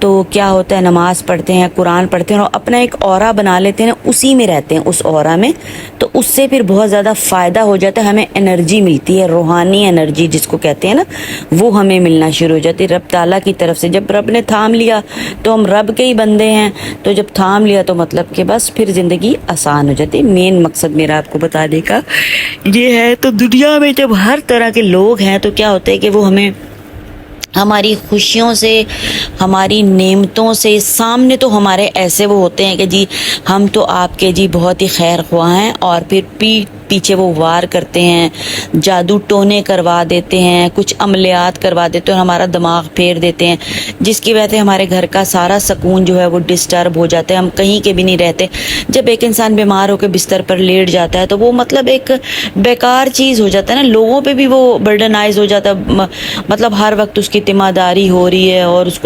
तो क्या होता है, नमाज पढ़ते हैं, कुरान पढ़ते हैं और अपना एक ऑरा बना लेते हैं, उसी में रहते हैं, उस ऑरा में। तो उससे फिर बहुत ज़्यादा फ़ायदा हो जाता है, हमें एनर्जी मिलती है, रूहानी एनर्जी जिसको कहते हैं ना, वो हमें मिलना शुरू हो जाती है रब ताला की तरफ से। जब रब ने थाम लिया तो हम रब के ही बंदे हैं, तो जब थाम लिया तो मतलब कि बस फिर ज़िंदगी आसान हो जाती है। मेन मकसद मेरा आपको बताने का ये है। तो दुनिया में जब हर तरह के लोग हैं तो क्या होता है कि वो हमें हमारी खुशियों से, हमारी नेमतों से, सामने तो हमारे ऐसे वो होते हैं कि जी हम तो आपके जी बहुत ही खैर ख्वाह हैं, और फिर पीछे वो वार करते हैं, जादू टोने करवा देते हैं, कुछ अमलियात करवा देते हैं और हमारा दिमाग फेर देते हैं, जिसकी वजह से हमारे घर का सारा सुकून जो है वो डिस्टर्ब हो जाता है, हम कहीं के भी नहीं रहते। जब एक इंसान बीमार होकर बिस्तर पर लेट जाता है तो वो मतलब एक बेकार चीज़ हो जाता है ना, लोगों पे भी वो बर्डनाइज हो जाता है, मतलब हर वक्त उसकी तिमादारी हो रही है और उसको